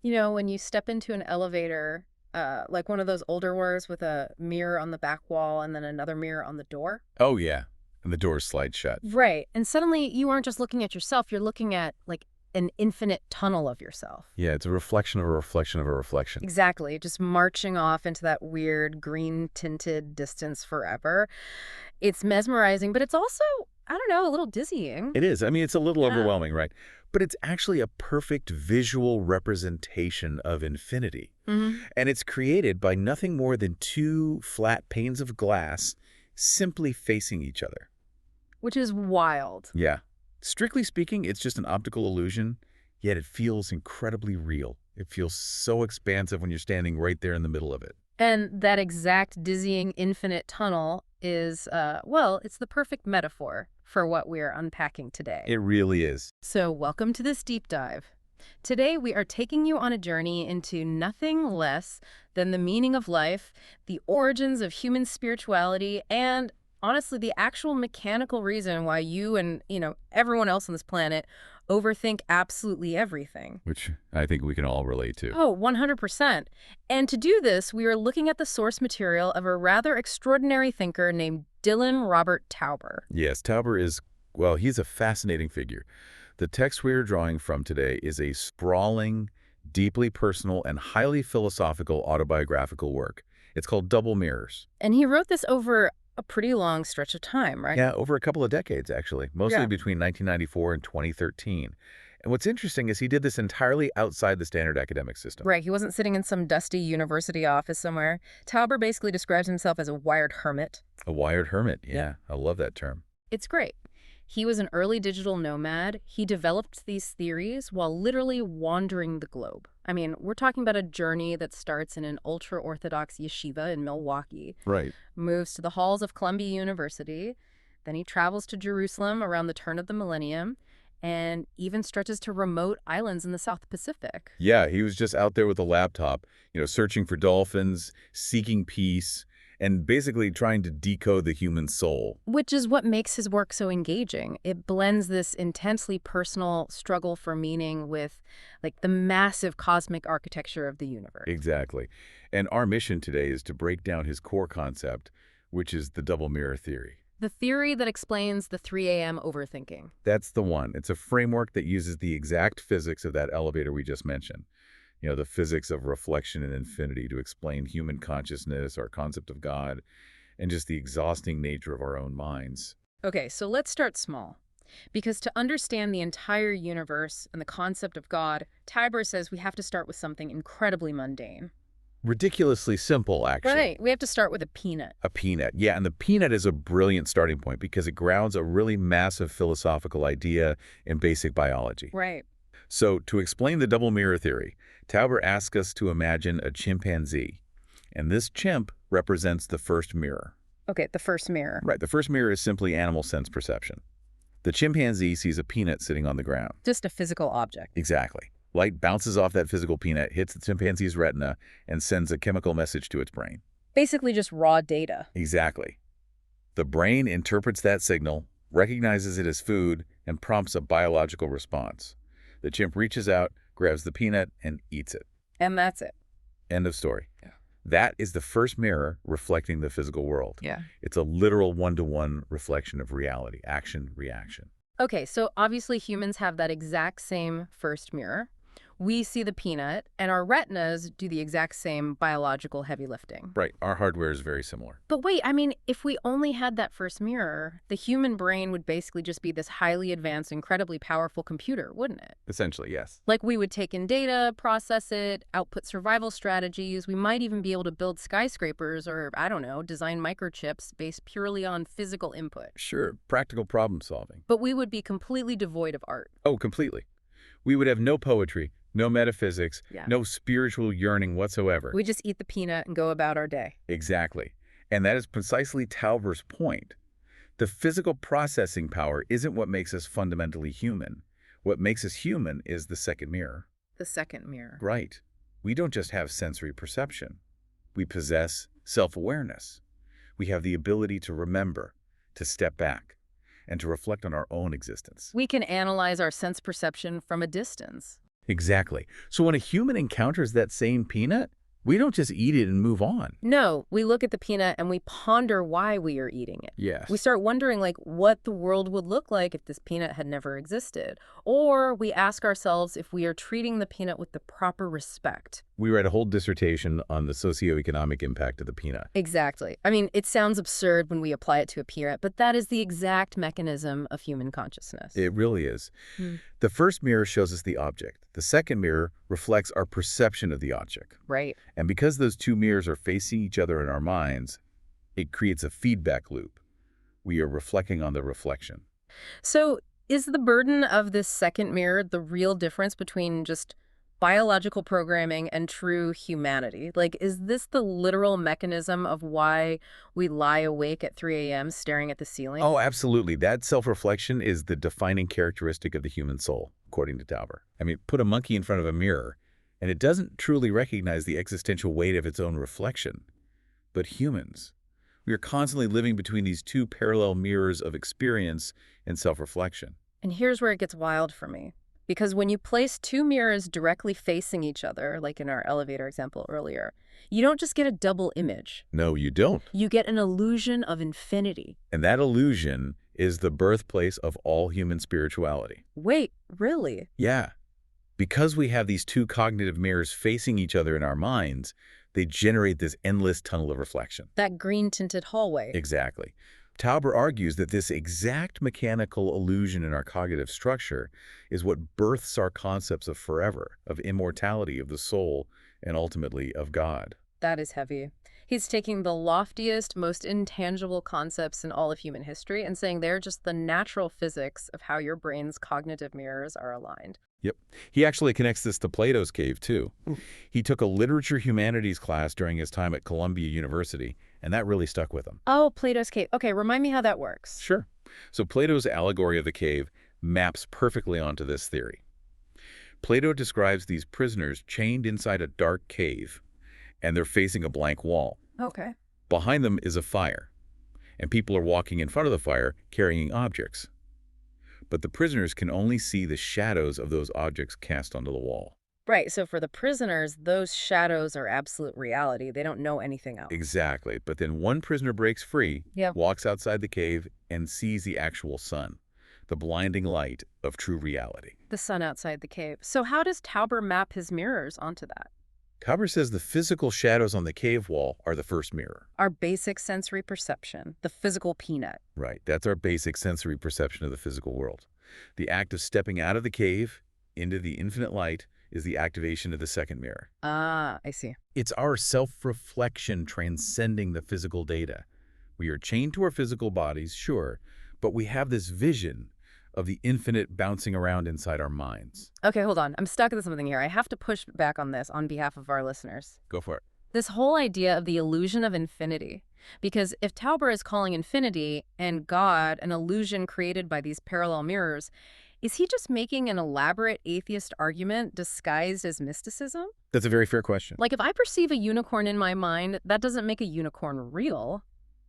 You know, when you step into an elevator, like one of those older ones with a mirror on the back wall and then another mirror on the door. Oh, yeah. And the doors slide shut. Right. And suddenly you aren't just looking at yourself, you're looking at like an infinite tunnel of yourself. Yeah, it's a reflection of a reflection of a reflection. Exactly. Just marching off into that weird green tinted distance forever. It's mesmerizing, but it's also, I don't know, a little dizzying. It is. I mean, it's a little Yeah. overwhelming, right? But it's actually a perfect visual representation of infinity. Hmm. And it's created by nothing more than two flat panes of glass simply facing each other. Which is wild. Yeah. Strictly speaking, it's just an optical illusion, yet it feels incredibly real. It feels so expansive when you're standing right there in the middle of it. And that exact dizzying infinite tunnel is, well, it's the perfect metaphor for what we're unpacking today. It really is. So welcome to this deep dive. Today we are taking you on a journey into nothing less than the meaning of life, the origins of human spirituality, and honestly, the actual mechanical reason why you and, everyone else on this planet overthink absolutely everything. Which I think we can all relate to. Oh, 100%. And to do this, we are looking at the source material of a rather extraordinary thinker named Dylan Robert Tauber. Yes, Tauber is, well, he's a fascinating figure. The text we are drawing from today is a sprawling, deeply personal, and highly philosophical autobiographical work. It's called Double Mirrors. And he wrote this over a pretty long stretch of time, right? Yeah, over a couple of decades, actually, mostly Yeah. between 1994 and 2013. And what's interesting is he did this entirely outside the standard academic system. Right, he wasn't sitting in some dusty university office somewhere. Tauber basically describes himself as a wired hermit. A wired hermit, yeah, I love that term. It's great. He was an early digital nomad. He developed these theories while literally wandering the globe. I mean, we're talking about a journey that starts in an ultra-Orthodox yeshiva in Milwaukee, Right. moves to the halls of Columbia University, then he travels to Jerusalem around the turn of the millennium, and even stretches to remote islands in the South Pacific. Yeah, he was just out there with a laptop, searching for dolphins, seeking peace, and basically trying to decode the human soul. Which is what makes his work so engaging. It blends this intensely personal struggle for meaning with, like, the massive cosmic architecture of the universe. Exactly. And our mission today is to break down his core concept, which is the double mirror theory. The theory that explains the 3 a.m. overthinking. That's the one. It's a framework that uses the exact physics of that elevator we just mentioned. The physics of reflection and infinity to explain human consciousness, our concept of God, and just the exhausting nature of our own minds. Okay, so let's start small. Because to understand the entire universe and the concept of God, Tauber says we have to start with something incredibly mundane. Ridiculously simple, actually. Right, we have to start with a peanut. A peanut. Yeah, and the peanut is a brilliant starting point because it grounds a really massive philosophical idea in basic biology. Right. So, to explain the double mirror theory, Tauber asks us to imagine a chimpanzee. And this chimp represents the first mirror. Okay, the first mirror. Right, the first mirror is simply animal sense perception. The chimpanzee sees a peanut sitting on the ground. Just a physical object. Exactly. Light bounces off that physical peanut, hits the chimpanzee's retina, and sends a chemical message to its brain. Basically just raw data. Exactly. The brain interprets that signal, recognizes it as food, and prompts a biological response. The chimp reaches out, grabs the peanut, and eats it. And that's it. End of story. Yeah. That is the first mirror reflecting the physical world. Yeah. It's a literal one-to-one reflection of reality, action, reaction. Okay, so obviously humans have that exact same first mirror. We see the peanut, and our retinas do the exact same biological heavy lifting. Right. Our hardware is very similar. But wait, I mean, if we only had that first mirror, the human brain would basically just be this highly advanced, incredibly powerful computer, wouldn't it? Essentially, yes. Like, we would take in data, process it, output survival strategies. We might even be able to build skyscrapers or, I don't know, design microchips based purely on physical input. Sure, practical problem solving. But we would be completely devoid of art. Oh, completely. We would have no poetry, no metaphysics, Yeah. no spiritual yearning whatsoever. We just eat the peanut and go about our day. Exactly. And that is precisely Tauber's point. The physical processing power isn't what makes us fundamentally human. What makes us human is the second mirror. The second mirror. Right. We don't just have sensory perception. We possess self-awareness. We have the ability to remember, to step back, and to reflect on our own existence. We can analyze our sense perception from a distance. Exactly. So when a human encounters that same peanut, we don't just eat it and move on. No, we look at the peanut and we ponder why we are eating it. We Yes. start wondering, like, what the world would look like if this peanut had never existed. Or we ask ourselves if we are treating the peanut with the proper respect. We read a whole dissertation on the socioeconomic impact of the peanut. Exactly. I mean, it sounds absurd when we apply it to a peanut, but that is the exact mechanism of human consciousness. It really is. Hmm. The first mirror shows us the object. The second mirror reflects our perception of the object. Right. And because those two mirrors are facing each other in our minds, it creates a feedback loop. We are reflecting on the reflection. So is the burden of this second mirror the real difference between just biological programming and true humanity? Like, is this the literal mechanism of why we lie awake at 3 a.m. staring at the ceiling? Oh, absolutely. That self-reflection is the defining characteristic of the human soul, according to Tauber. I mean, put a monkey in front of a mirror, and it doesn't truly recognize the existential weight of its own reflection. But humans, we are constantly living between these two parallel mirrors of experience and self-reflection. And here's where it gets wild for me. Because when you place two mirrors directly facing each other, like in our elevator example earlier, you don't just get a double image. No, you don't. You get an illusion of infinity. And that illusion is the birthplace of all human spirituality. Wait, really? Yeah. Because we have these two cognitive mirrors facing each other in our minds, they generate this endless tunnel of reflection. That green-tinted hallway. Exactly. Tauber argues that this exact mechanical illusion in our cognitive structure is what births our concepts of forever, of immortality of the soul, and ultimately of God. That is heavy. He's taking the loftiest, most intangible concepts in all of human history and saying they're just the natural physics of how your brain's cognitive mirrors are aligned. Yep. He actually connects this to Plato's cave, too. He took a literature humanities class during his time at Columbia University, and that really stuck with him. Oh, Plato's cave. Okay, remind me how that works. Sure. So Plato's allegory of the cave maps perfectly onto this theory. Plato describes these prisoners chained inside a dark cave, and they're facing a blank wall. Okay. Behind them is a fire, and people are walking in front of the fire carrying objects. But the prisoners can only see the shadows of those objects cast onto the wall. Right, so for the prisoners, those shadows are absolute reality. They don't know anything else. Exactly. But then one prisoner breaks free, Yeah. walks outside the cave, and sees the actual sun, the blinding light of true reality. The sun outside the cave. So how does Tauber map his mirrors onto that? Tauber says the physical shadows on the cave wall are the first mirror. Our basic sensory perception, the physical peanut. Right. That's our basic sensory perception of the physical world. The act of stepping out of the cave into the infinite light is the activation of the second mirror. Ah, I see. It's our self-reflection transcending the physical data. We are chained to our physical bodies, sure, but we have this vision of the infinite bouncing around inside our minds. Okay, hold on. I'm stuck with something here. I have to push back on this on behalf of our listeners. Go for it. This whole idea of the illusion of infinity. Because if Tauber is calling infinity and God an illusion created by these parallel mirrors, is he just making an elaborate atheist argument disguised as mysticism? That's a very fair question. Like, if I perceive a unicorn in my mind, that doesn't make a unicorn real.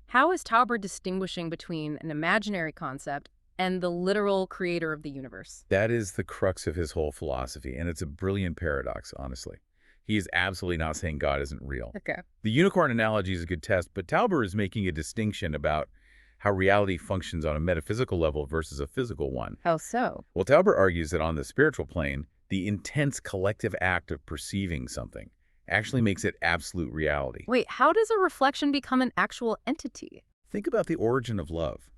How is Tauber distinguishing between an imaginary concept and the literal creator of the universe? That is the crux of his whole philosophy, and it's a brilliant paradox, honestly. He is absolutely not saying God isn't real. Okay. The unicorn analogy is a good test, but Tauber is making a distinction about how reality functions on a metaphysical level versus a physical one. How so? Well, Tauber argues that on the spiritual plane, the intense collective act of perceiving something actually makes it absolute reality. Wait, how does a reflection become an actual entity? Think about the origin of love.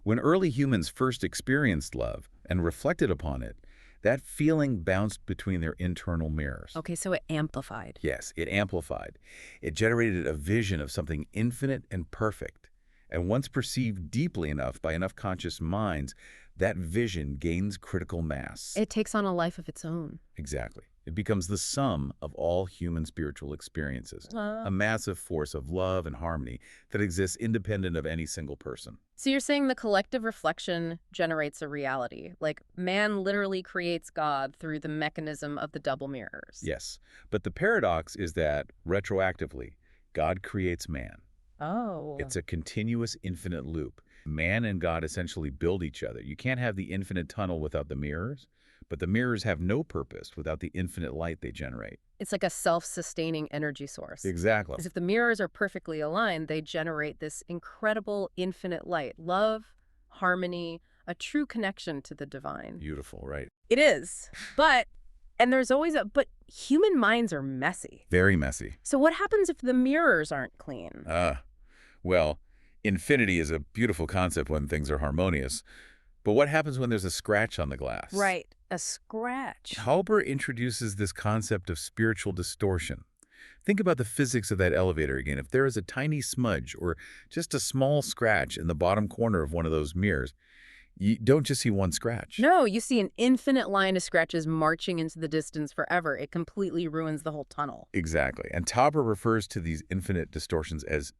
When early humans first experienced love and reflected upon it, that feeling bounced between their internal mirrors. Okay, so it amplified. Yes, it amplified. It generated a vision of something infinite and perfect. And once perceived deeply enough by enough conscious minds, that vision gains critical mass. It takes on a life of its own. Exactly. It becomes the sum of all human spiritual experiences, a massive force of love and harmony that exists independent of any single person. So you're saying the collective reflection generates a reality, like man literally creates God through the mechanism of the double mirrors. Yes, but the paradox is that, retroactively, God creates man. Oh. It's a continuous infinite loop. Man and God essentially build each other. You can't have the infinite tunnel without the mirrors, but the mirrors have no purpose without the infinite light they generate. It's like a self-sustaining energy source. Exactly. Because if the mirrors are perfectly aligned, they generate this incredible infinite light, love, harmony, a true connection to the divine. Beautiful, right? It is. And there's always but human minds are messy. Very messy. So what happens if the mirrors aren't clean? Well, infinity is a beautiful concept when things are harmonious. But what happens when there's a scratch on the glass? Right, a scratch. Tauber introduces this concept of spiritual distortion. Think about the physics of that elevator again. If there is a tiny smudge or just a small scratch in the bottom corner of one of those mirrors, you don't just see one scratch. No, you see an infinite line of scratches marching into the distance forever. It completely ruins the whole tunnel. Exactly. And Tauber refers to these infinite distortions as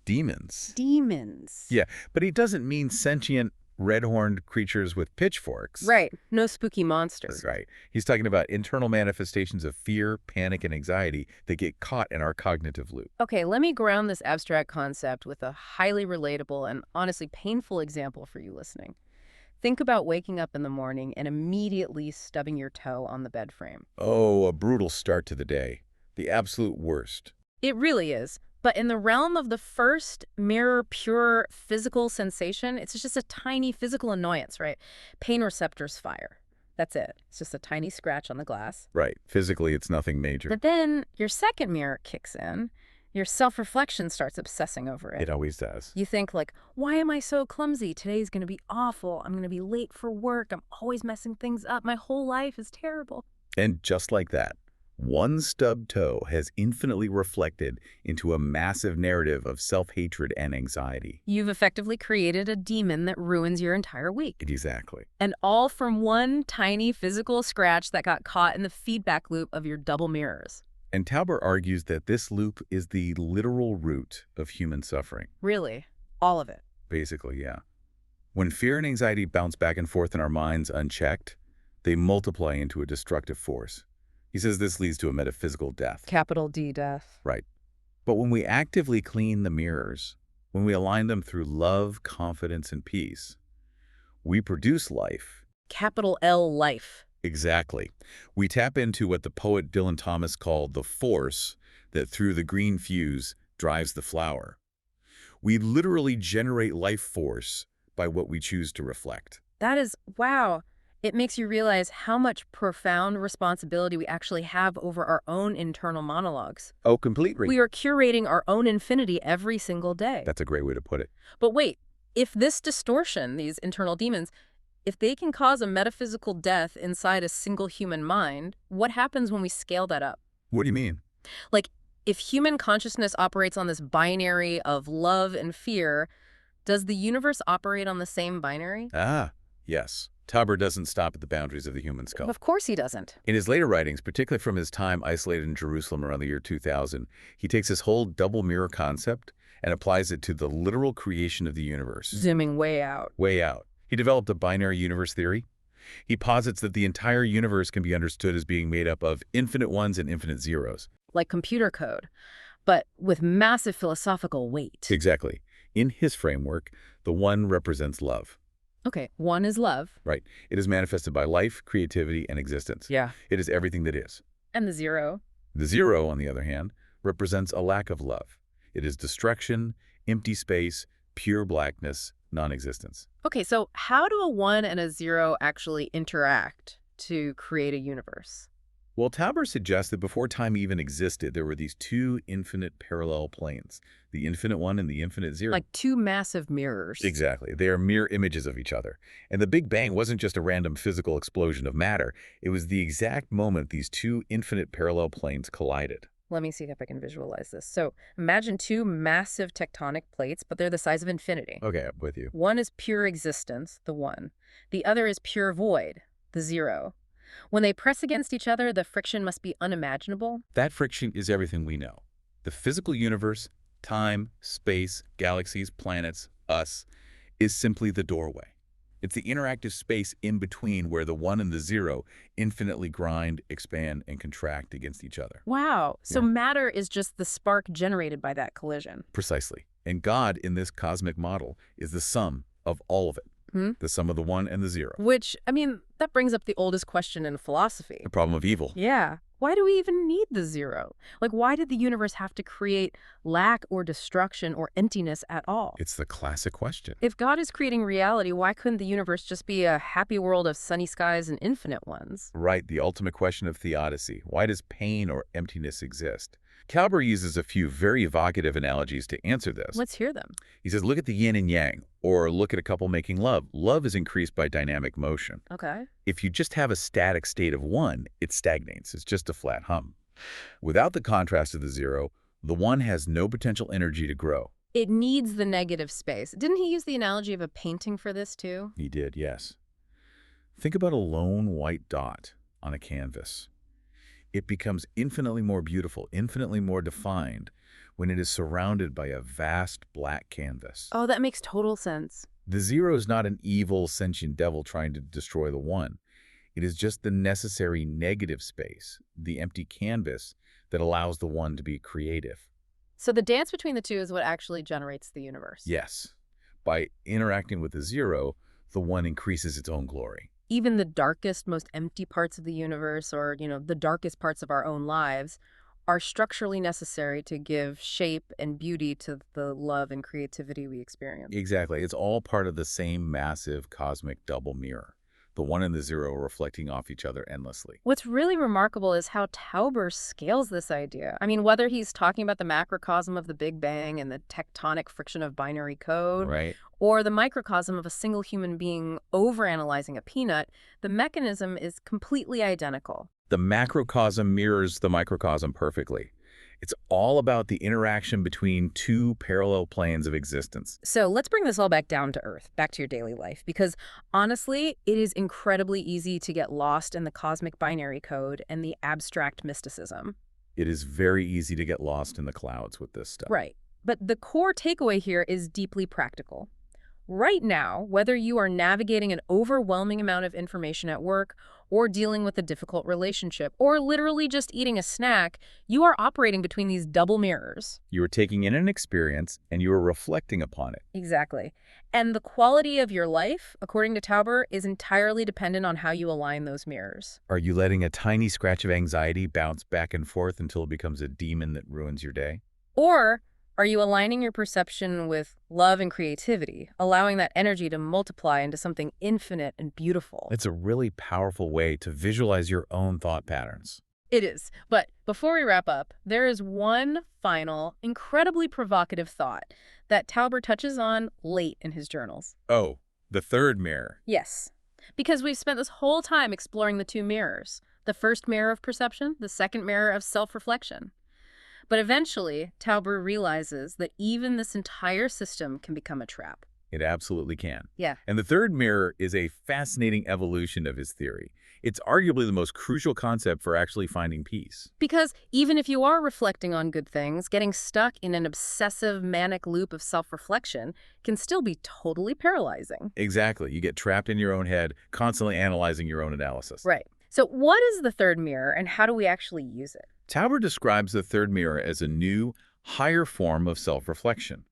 demons. Demons. Yeah, but he doesn't mean sentient, red-horned creatures with pitchforks. Right. No spooky monsters. Right. He's talking about internal manifestations of fear, panic, and anxiety that get caught in our cognitive loop. Okay, let me ground this abstract concept with a highly relatable and honestly painful example for you listening. Think about waking up in the morning and immediately stubbing your toe on the bed frame. Oh, a brutal start to the day. The absolute worst. It really is. But in the realm of the first mirror pure physical sensation, it's just a tiny physical annoyance, right? Pain receptors fire. That's it. It's just a tiny scratch on the glass. Right. Physically, it's nothing major. But then your second mirror kicks in. Your self-reflection starts obsessing over it. It always does. You think like, why am I so clumsy? Today's going to be awful. I'm going to be late for work. I'm always messing things up. My whole life is terrible. And just like that, one stubbed toe has infinitely reflected into a massive narrative of self-hatred and anxiety. You've effectively created a demon that ruins your entire week. Exactly. And all from one tiny physical scratch that got caught in the feedback loop of your double mirrors. And Tauber argues that this loop is the literal root of human suffering. Really? All of it? Basically, yeah. When fear and anxiety bounce back and forth in our minds unchecked, they multiply into a destructive force. He says this leads to a metaphysical death. Capital D death. Right. But when we actively clean the mirrors, when we align them through love, confidence, and peace, we produce life. Capital L life. Exactly. We tap into what the poet Dylan Tauber called the force that through the green fuse drives the flower. We literally generate life force by what we choose to reflect. That is, wow. It makes you realize how much profound responsibility we actually have over our own internal monologues. Oh, completely. We are curating our own infinity every single day. That's a great way to put it. But wait, if this distortion, these internal demons, if they can cause a metaphysical death inside a single human mind, what happens when we scale that up? What do you mean? Like, if human consciousness operates on this binary of love and fear, does the universe operate on the same binary? Ah, yes. Tauber doesn't stop at the boundaries of the human skull. Of course he doesn't. In his later writings, particularly from his time isolated in Jerusalem around the year 2000, he takes this whole double mirror concept and applies it to the literal creation of the universe. Zooming way out. Way out. He developed a binary universe theory. He posits that the entire universe can be understood as being made up of infinite ones and infinite zeros. Like computer code, but with massive philosophical weight. Exactly. In his framework, the one represents love. Okay, one is love. Right. It is manifested by life, creativity, and existence. Yeah. It is everything that is. And the zero? The zero, on the other hand, represents a lack of love. It is destruction, empty space, pure blackness, non-existence. Okay, so how do a one and a zero actually interact to create a universe? Well, Tauber suggests that before time even existed, there were these two infinite parallel planes, the infinite one and the infinite zero. Like two massive mirrors. Exactly. They are mirror images of each other. And the Big Bang wasn't just a random physical explosion of matter. It was the exact moment these two infinite parallel planes collided. Let me see if I can visualize this. So imagine two massive tectonic plates, but they're the size of infinity. Okay, I'm with you. One is pure existence, the one. The other is pure void, the zero. When they press against each other, the friction must be unimaginable. That friction is everything we know. The physical universe, time, space, galaxies, planets, us, is simply the doorway. It's the interactive space in between where the one and the zero infinitely grind, expand, and contract against each other. Wow. So Yeah. matter is just the spark generated by that collision. Precisely. And God, in this cosmic model, is the sum of all of it. The sum of the one and the zero. Which, I mean, that brings up the oldest question in philosophy. The problem of evil. Yeah. Why do we even need the zero? Like, why did the universe have to create lack or destruction or emptiness at all? It's the classic question. If God is creating reality, why couldn't the universe just be a happy world of sunny skies and infinite ones? Right, the ultimate question of theodicy. Why does pain or emptiness exist? Tauber uses a few very evocative analogies to answer this. Let's hear them. He says, look at the yin and yang, or look at a couple making love. Love is increased by dynamic motion. Okay. If you just have a static state of one, it stagnates. It's just a flat hum. Without the contrast of the zero, the one has no potential energy to grow. It needs the negative space. Didn't he use the analogy of a painting for this too? He did, yes. Think about a lone white dot on a canvas. It becomes infinitely more beautiful, infinitely more defined, when it is surrounded by a vast black canvas. Oh, that makes total sense. The zero is not an evil, sentient devil trying to destroy the one. It is just the necessary negative space, the empty canvas, that allows the one to be creative. So the dance between the two is what actually generates the universe. Yes. By interacting with the zero, the one increases its own glory. Even the darkest, most empty parts of the universe, or, the darkest parts of our own lives, are structurally necessary to give shape and beauty to the love and creativity we experience. Exactly. It's all part of the same massive cosmic double mirror, the one and the zero reflecting off each other endlessly. What's really remarkable is how Tauber scales this idea. I mean, whether he's talking about the macrocosm of the Big Bang and the tectonic friction of binary code, Right. or the microcosm of a single human being overanalyzing a peanut, the mechanism is completely identical. The macrocosm mirrors the microcosm perfectly. It's all about the interaction between two parallel planes of existence. So let's bring this all back down to earth, back to your daily life, because honestly, it is incredibly easy to get lost in the cosmic binary code and the abstract mysticism. It is very easy to get lost in the clouds with this stuff. Right. But the core takeaway here is deeply practical. Right now, whether you are navigating an overwhelming amount of information at work, or dealing with a difficult relationship, or literally just eating a snack, you are operating between these double mirrors. You are taking in an experience and you are reflecting upon it. Exactly. And the quality of your life, according to Tauber, is entirely dependent on how you align those mirrors. Are you letting a tiny scratch of anxiety bounce back and forth until it becomes a demon that ruins your day? Or are you aligning your perception with love and creativity, allowing that energy to multiply into something infinite and beautiful? It's a really powerful way to visualize your own thought patterns. It is. But before we wrap up, there is one final, incredibly provocative thought that Tauber touches on late in his journals. Oh, the third mirror. Yes, because we've spent this whole time exploring the two mirrors, the first mirror of perception, the second mirror of self-reflection. But eventually, Tauber realizes that even this entire system can become a trap. It absolutely can. Yeah. And the third mirror is a fascinating evolution of his theory. It's arguably the most crucial concept for actually finding peace. Because even if you are reflecting on good things, getting stuck in an obsessive manic loop of self-reflection can still be totally paralyzing. Exactly. You get trapped in your own head, constantly analyzing your own analysis. Right. So what is the third mirror and how do we actually use it? Tauber describes the third mirror as a new, higher form of self-reflection.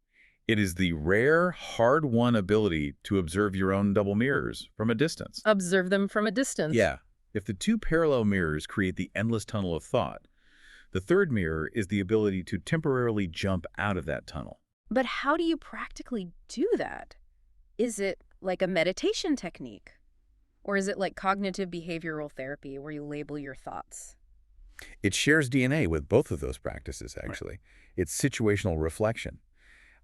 It is the rare, hard-won ability to observe your own double mirrors from a distance. Observe them from a distance. Yeah. If the two parallel mirrors create the endless tunnel of thought, the third mirror is the ability to temporarily jump out of that tunnel. But how do you practically do that? Is it like a meditation technique? Or is it like cognitive behavioral therapy where you label your thoughts? It shares DNA with both of those practices, actually. Right. It's situational reflection.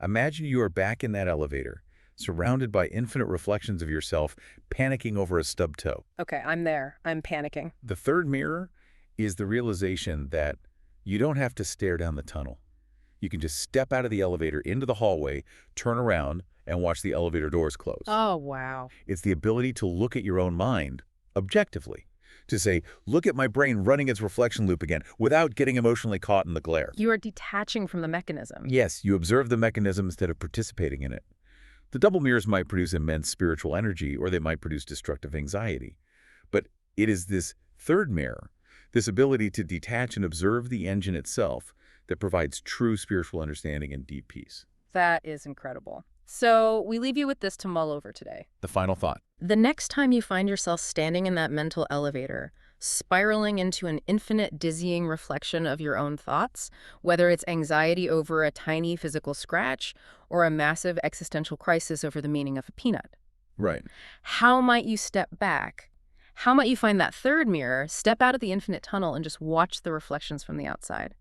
Imagine you are back in that elevator, surrounded by infinite reflections of yourself, panicking over a stub toe. Okay, I'm there. I'm panicking. The third mirror is the realization that you don't have to stare down the tunnel. You can just step out of the elevator into the hallway, turn around, and watch the elevator doors close. Oh, wow. It's the ability to look at your own mind objectively. To say, look at my brain running its reflection loop again without getting emotionally caught in the glare. You are detaching from the mechanism. Yes, you observe the mechanism instead of participating in it. The double mirrors might produce immense spiritual energy or they might produce destructive anxiety. But it is this third mirror, this ability to detach and observe the engine itself, that provides true spiritual understanding and deep peace. That is incredible. So we leave you with this to mull over today. The final thought. The next time you find yourself standing in that mental elevator, spiraling into an infinite, dizzying reflection of your own thoughts, whether it's anxiety over a tiny physical scratch or a massive existential crisis over the meaning of a peanut, Right. how might you step back? How might you find that third mirror, step out of the infinite tunnel, and just watch the reflections from the outside?